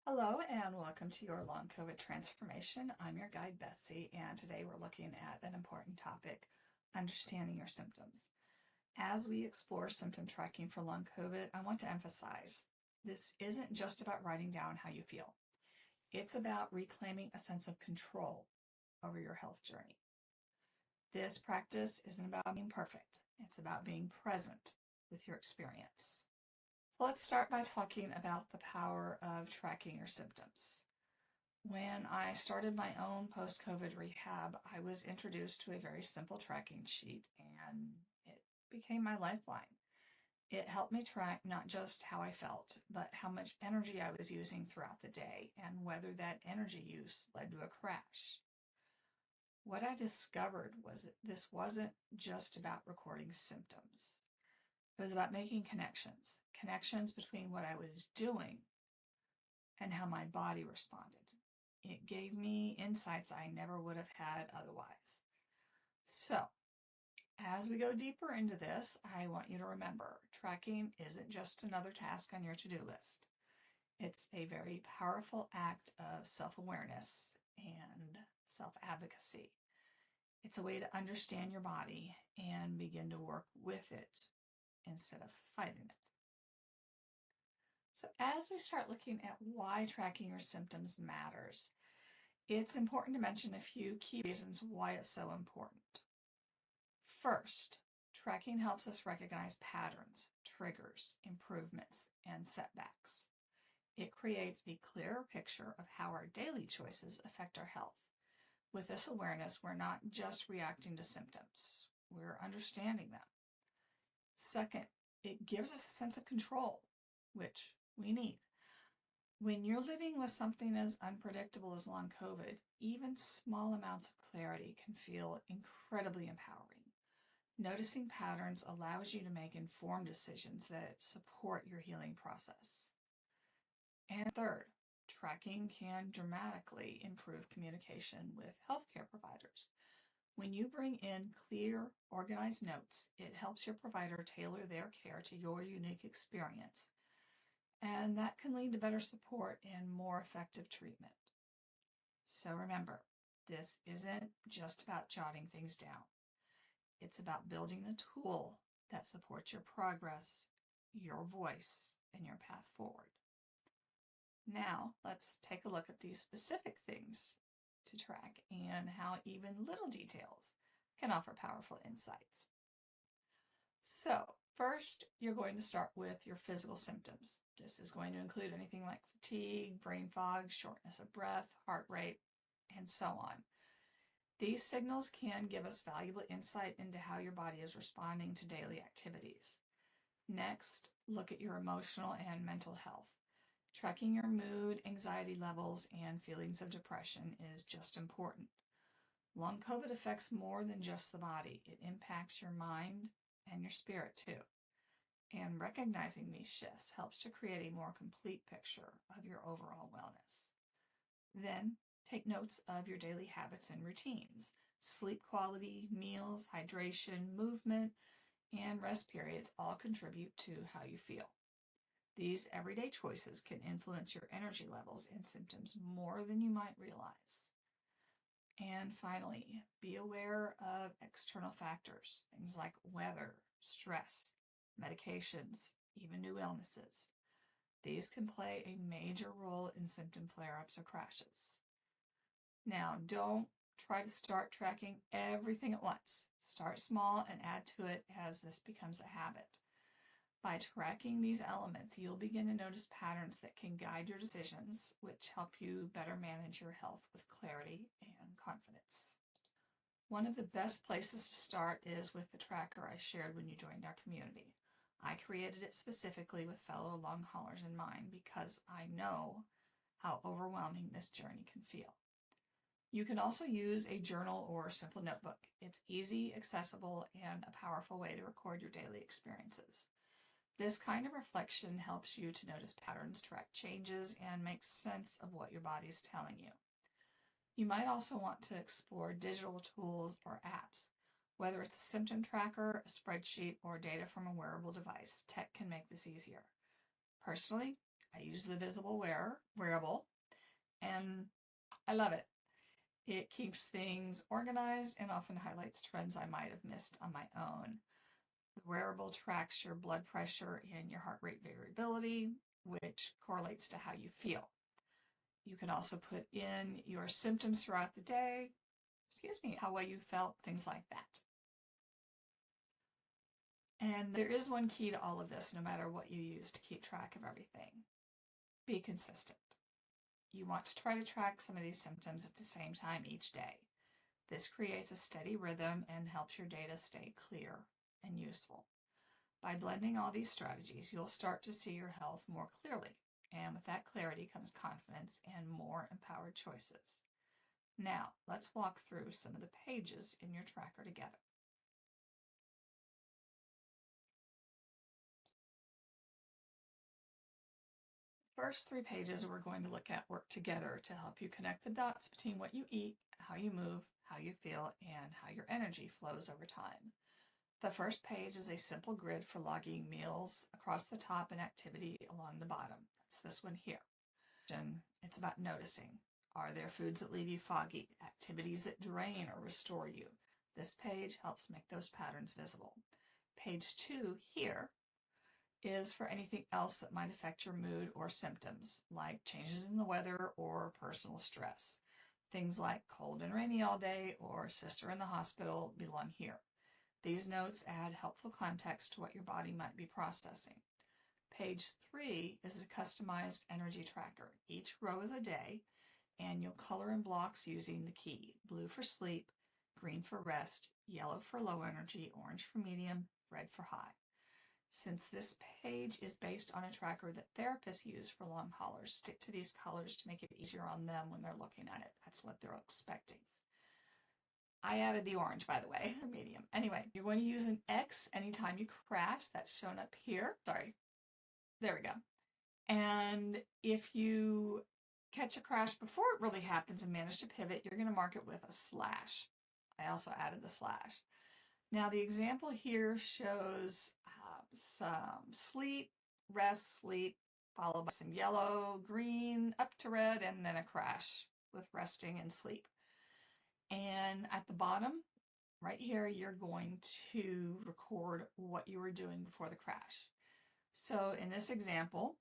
Hello and welcome to your Long COVID Transformation. I'm your guide, Betsy, and today we're looking at an important topic, understanding your symptoms. As we explore symptom tracking for Long COVID, I want to emphasize this isn't just about writing down how you feel. It's about reclaiming a sense of control over your health journey. This practice isn't about being perfect. It's about being present with your experience. So let's start by talking about the power of tracking your symptoms. When I started my own post-COVID rehab, I was introduced to a very simple tracking sheet and it became my lifeline. It helped me track not just how I felt, but how much energy I was using throughout the day and whether that energy use led to a crash. What I discovered was that this wasn't just about recording symptoms. It was about making connections between what I was doing and how my body responded. It gave me insights I never would have had otherwise. So, as we go deeper into this, I want you to remember tracking isn't just another task on your to-do list. It's a very powerful act of self-awareness and self-advocacy. It's a way to understand your body and begin to work with it instead of fighting it. So as we start looking at why tracking your symptoms matters, it's important to mention a few key reasons why it's so important. First, tracking helps us recognize patterns, triggers, improvements, and setbacks. It creates a clearer picture of how our daily choices affect our health. With this awareness, we're not just reacting to symptoms, we're understanding them. Second, it gives us a sense of control, which we need. When you're living with something as unpredictable as long COVID, even small amounts of clarity can feel incredibly empowering. Noticing patterns allows you to make informed decisions that support your healing process. And third, tracking can dramatically improve communication with healthcare providers. When you bring in clear, organized notes, it helps your provider tailor their care to your unique experience. And that can lead to better support and more effective treatment. So remember, this isn't just about jotting things down. It's about building a tool that supports your progress, your voice, and your path forward. Now, let's take a look at these specific things to track and how even little details can offer powerful insights. So, first, you're going to start with your physical symptoms. This is going to include anything like fatigue, brain fog, shortness of breath, heart rate, and so on. These signals can give us valuable insight into how your body is responding to daily activities. Next, look at your emotional and mental health. Tracking your mood, anxiety levels, and feelings of depression is just important. Long COVID affects more than just the body. It impacts your mind and your spirit too. And recognizing these shifts helps to create a more complete picture of your overall wellness. Then, take notes of your daily habits and routines. Sleep quality, meals, hydration, movement, and rest periods all contribute to how you feel. These everyday choices can influence your energy levels and symptoms more than you might realize. And finally, be aware of external factors, things like weather, stress, medications, even new illnesses. These can play a major role in symptom flare-ups or crashes. Now, don't try to start tracking everything at once. Start small and add to it as this becomes a habit. By tracking these elements, you'll begin to notice patterns that can guide your decisions, which help you better manage your health with clarity and confidence. One of the best places to start is with the tracker I shared when you joined our community. I created it specifically with fellow long haulers in mind because I know how overwhelming this journey can feel. You can also use a journal or simple notebook. It's easy, accessible, and a powerful way to record your daily experiences. This kind of reflection helps you to notice patterns, track changes, and make sense of what your body is telling you. You might also want to explore digital tools or apps. Whether it's a symptom tracker, a spreadsheet, or data from a wearable device, tech can make this easier. Personally, I use the visible wearable, and I love it. It keeps things organized and often highlights trends I might have missed on my own. The wearable tracks your blood pressure and your heart rate variability, which correlates to how you feel. You can also put in your symptoms throughout the day, how well you felt, things like that. And there is one key to all of this, no matter what you use to keep track of everything. Be consistent. You want to try to track some of these symptoms at the same time each day. This creates a steady rhythm and helps your data stay clear and useful. By blending all these strategies, you'll start to see your health more clearly. And with that clarity comes confidence and more empowered choices. Now, let's walk through some of the pages in your tracker together. First 3 pages we're going to look at work together to help you connect the dots between what you eat, how you move, how you feel, and how your energy flows over time. The first page is a simple grid for logging meals across the top and activity along the bottom. That's this one here. And it's about noticing. Are there foods that leave you foggy, activities that drain or restore you? This page helps make those patterns visible. Page 2 here is for anything else that might affect your mood or symptoms, like changes in the weather or personal stress. Things like cold and rainy all day or sister in the hospital belong here. These notes add helpful context to what your body might be processing. Page 3 is a customized energy tracker. Each row is a day, and you'll color in blocks using the key: blue for sleep, green for rest, yellow for low energy, orange for medium, red for high. Since this page is based on a tracker that therapists use for long haulers, stick to these colors to make it easier on them when they're looking at it. That's what they're expecting. I added the orange, by the way, medium. Anyway, you're going to use an X anytime you crash. That's shown up here. Sorry. There we go. And if you catch a crash before it really happens and manage to pivot, you're going to mark it with a slash. I also added the slash. Now the example here shows some sleep, rest, sleep, followed by some yellow, green, up to red, and then a crash with resting and sleep. And at the bottom, right here, you're going to record what you were doing before the crash. So in this example,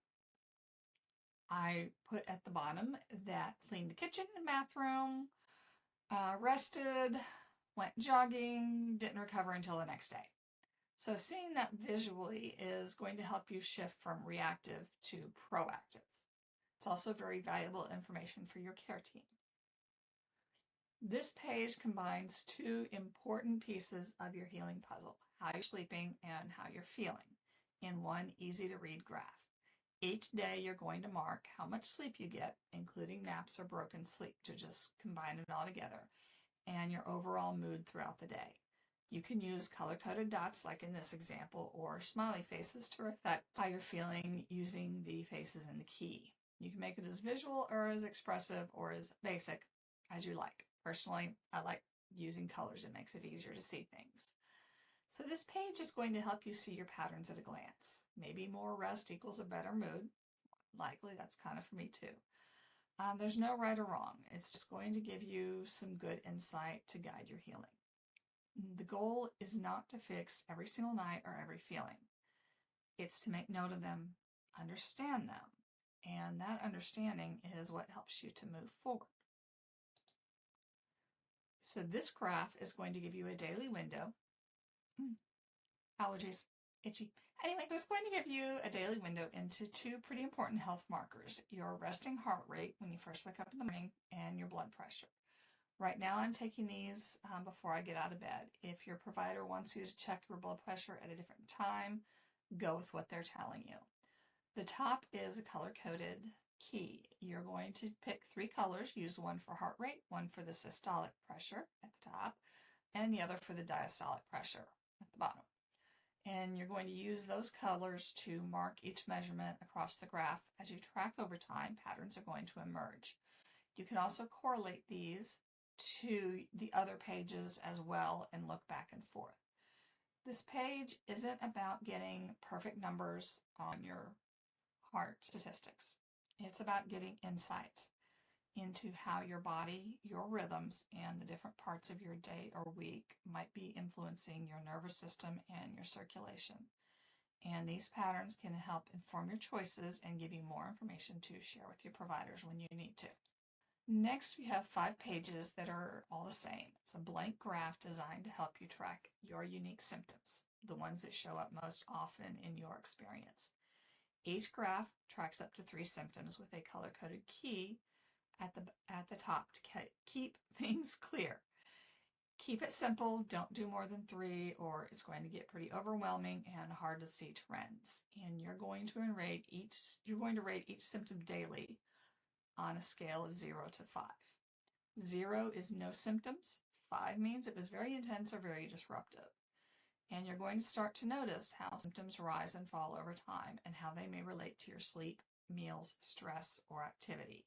I put at the bottom that cleaned the kitchen and bathroom, rested, went jogging, didn't recover until the next day. So seeing that visually is going to help you shift from reactive to proactive. It's also very valuable information for your care team. This page combines 2 important pieces of your healing puzzle: how you're sleeping and how you're feeling, in one easy-to-read graph. Each day you're going to mark how much sleep you get, including naps or broken sleep, to just combine it all together, and your overall mood throughout the day. You can use color-coded dots like in this example, or smiley faces to reflect how you're feeling using the faces in the key. You can make it as visual or as expressive or as basic as you like. Personally, I like using colors. It makes it easier to see things. So this page is going to help you see your patterns at a glance. Maybe more rest equals a better mood. Likely, that's kind of for me too. There's no right or wrong. It's just going to give you some good insight to guide your healing. The goal is not to fix every single night or every feeling. It's to make note of them, understand them, and that understanding is what helps you to move forward. So this graph is going to give you a daily window. Allergies, itchy. Anyway, so it's going to give you a daily window into 2 pretty important health markers: your resting heart rate when you first wake up in the morning and your blood pressure. Right now I'm taking these before I get out of bed. If your provider wants you to check your blood pressure at a different time, go with what they're telling you. The top is a color-coded key. You're going to pick 3 colors. Use one for heart rate, one for the systolic pressure at the top, and the other for the diastolic pressure at the bottom. And you're going to use those colors to mark each measurement across the graph. As you track over time, patterns are going to emerge. You can also correlate these to the other pages as well and look back and forth. This page isn't about getting perfect numbers on your heart statistics. It's about getting insights into how your body, your rhythms, and the different parts of your day or week might be influencing your nervous system and your circulation. And these patterns can help inform your choices and give you more information to share with your providers when you need to. Next, we have 5 pages that are all the same. It's a blank graph designed to help you track your unique symptoms, the ones that show up most often in your experience. Each graph tracks up to 3 symptoms with a color-coded key at the top to keep things clear. Keep it simple, don't do more than 3 or it's going to get pretty overwhelming and hard to see trends. And you're going to rate each symptom daily on a scale of 0 to 5. 0 is no symptoms, 5 means it was very intense or very disruptive. And you're going to start to notice how symptoms rise and fall over time and how they may relate to your sleep, meals, stress, or activity.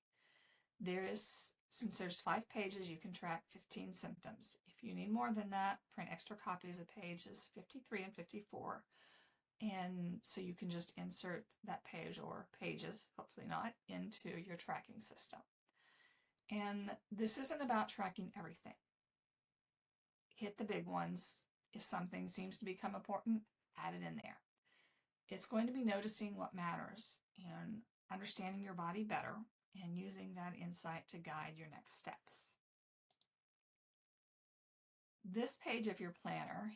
Since there's 5 pages, you can track 15 symptoms. If you need more than that, print extra copies of pages 53 and 54. And so you can just insert that page or pages, hopefully not, into your tracking system. And this isn't about tracking everything. Hit the big ones. If something seems to become important, add it in there. It's going to be noticing what matters and understanding your body better and using that insight to guide your next steps. This page of your planner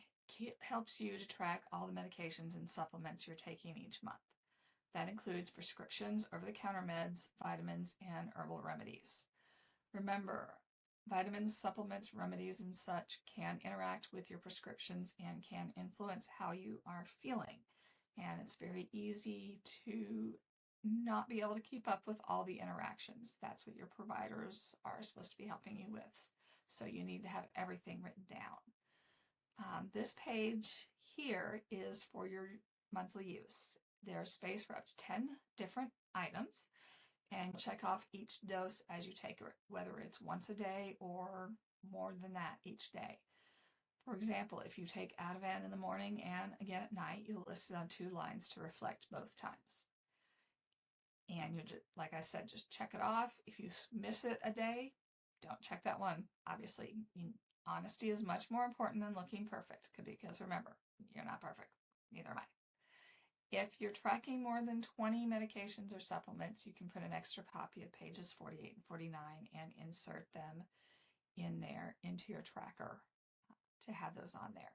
helps you to track all the medications and supplements you're taking each month. That includes prescriptions, over-the-counter meds, vitamins, and herbal remedies. Remember, vitamins, supplements, remedies, and such can interact with your prescriptions and can influence how you are feeling. And it's very easy to not be able to keep up with all the interactions. That's what your providers are supposed to be helping you with. So you need to have everything written down. This page here is for your monthly use. There's space for up to 10 different items, and check off each dose as you take it, whether it's once a day or more than that each day. For example, if you take Ativan in the morning and again at night, you'll list it on 2 lines to reflect both times. And you just, like I said, just check it off. If you miss it a day, don't check that one. Obviously, honesty is much more important than looking perfect, because remember, you're not perfect. Neither am I. If you're tracking more than 20 medications or supplements, you can put an extra copy of pages 48 and 49 and insert them in there into your tracker to have those on there.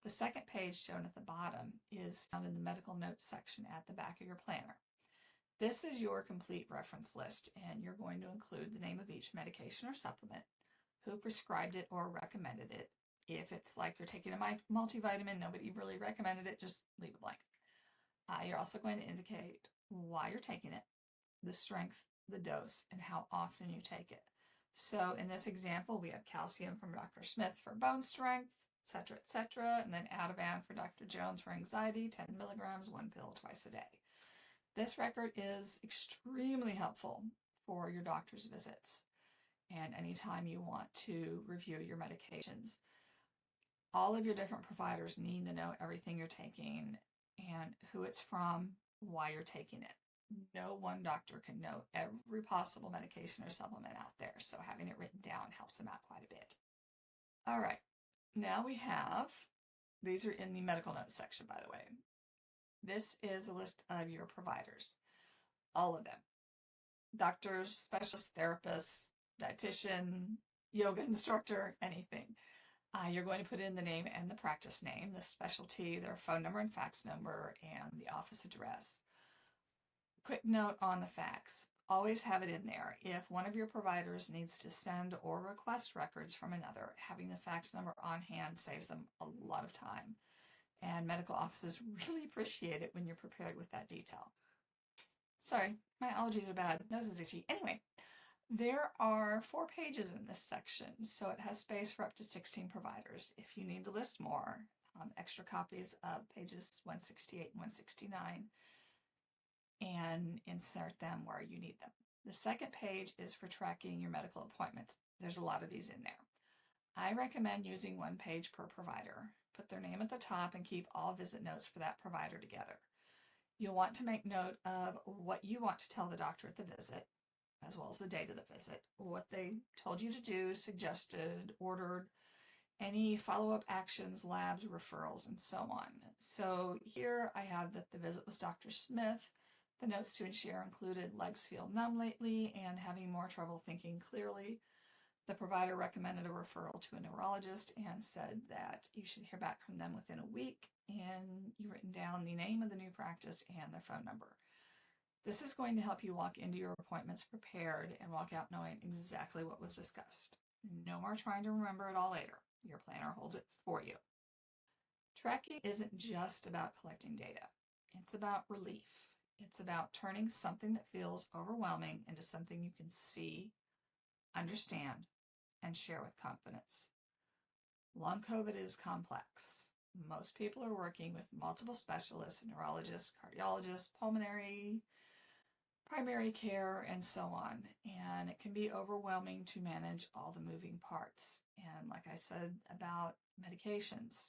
The second page shown at the bottom is found in the medical notes section at the back of your planner. This is your complete reference list, and you're going to include the name of each medication or supplement, who prescribed it or recommended it. If it's like you're taking a multivitamin, nobody really recommended it, just leave it blank. You're also going to indicate why you're taking it, the strength, the dose, and how often you take it. So in this example, we have calcium from Dr. Smith for bone strength, etc., and then Ativan for Dr. Jones for anxiety, 10 milligrams, 1 pill twice a day. This record is extremely helpful for your doctor's visits and anytime you want to review your medications. All of your different providers need to know everything you're taking and who it's from, why you're taking it. No one doctor can know every possible medication or supplement out there, so having it written down helps them out quite a bit. All right, now we have, these are in the medical notes section, by the way. This is a list of your providers, all of them. Doctors, specialists, therapists, dietitian, yoga instructor, anything. You're going to put in the name and the practice name, the specialty, their phone number and fax number, and the office address. Quick note on the fax. Always have it in there. If one of your providers needs to send or request records from another, having the fax number on hand saves them a lot of time. And medical offices really appreciate it when you're prepared with that detail. Sorry, my allergies are bad. Nose is itchy. Anyway, there are 4 pages in this section, so it has space for up to 16 providers. If you need to list more, extra copies of pages 168 and 169, and insert them where you need them. The second page is for tracking your medical appointments. There's a lot of these in there. I recommend using 1 page per provider. Put their name at the top and keep all visit notes for that provider together. You'll want to make note of what you want to tell the doctor at the visit, as well as the date of the visit, what they told you to do, suggested, ordered, any follow-up actions, labs, referrals, and so on. So here I have that the visit was Dr. Smith. The notes to share included legs feel numb lately and having more trouble thinking clearly. The provider recommended a referral to a neurologist and said that you should hear back from them within a week, and you've written down the name of the new practice and their phone number. This is going to help you walk into your appointments prepared and walk out knowing exactly what was discussed. No more trying to remember it all later. Your planner holds it for you. Tracking isn't just about collecting data. It's about relief. It's about turning something that feels overwhelming into something you can see, understand, and share with confidence. Long COVID is complex. Most people are working with multiple specialists, neurologists, cardiologists, pulmonary, primary care, and so on. And it can be overwhelming to manage all the moving parts. And like I said about medications,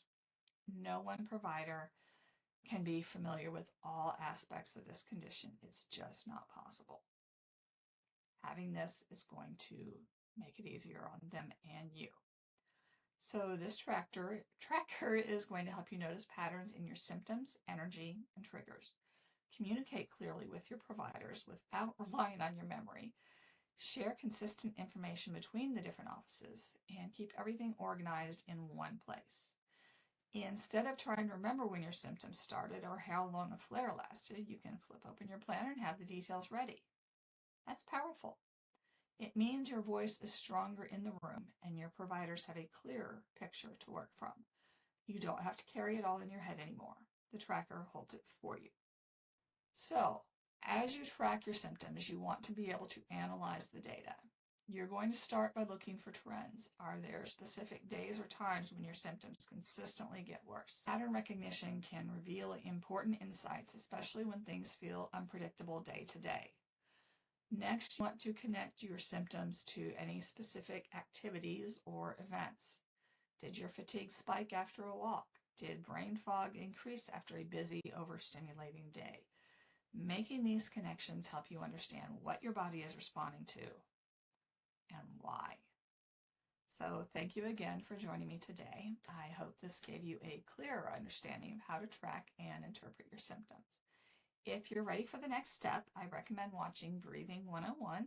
no one provider can be familiar with all aspects of this condition. It's just not possible. Having this is going to make it easier on them and you. So this tracker is going to help you notice patterns in your symptoms, energy, and triggers. Communicate clearly with your providers without relying on your memory. Share consistent information between the different offices and keep everything organized in one place. Instead of trying to remember when your symptoms started or how long a flare lasted, you can flip open your planner and have the details ready. That's powerful. It means your voice is stronger in the room and your providers have a clearer picture to work from. You don't have to carry it all in your head anymore. The tracker holds it for you. So, as you track your symptoms, you want to be able to analyze the data. You're going to start by looking for trends. Are there specific days or times when your symptoms consistently get worse? Pattern recognition can reveal important insights, especially when things feel unpredictable day to day. Next, you want to connect your symptoms to any specific activities or events. Did your fatigue spike after a walk? Did brain fog increase after a busy, overstimulating day? Making these connections help you understand what your body is responding to and why. So thank you again for joining me today. I hope this gave you a clearer understanding of how to track and interpret your symptoms. If you're ready for the next step, I recommend watching Breathing 101.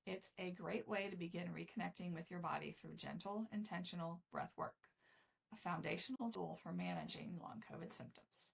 It's a great way to begin reconnecting with your body through gentle, intentional breath work, a foundational tool for managing long COVID symptoms.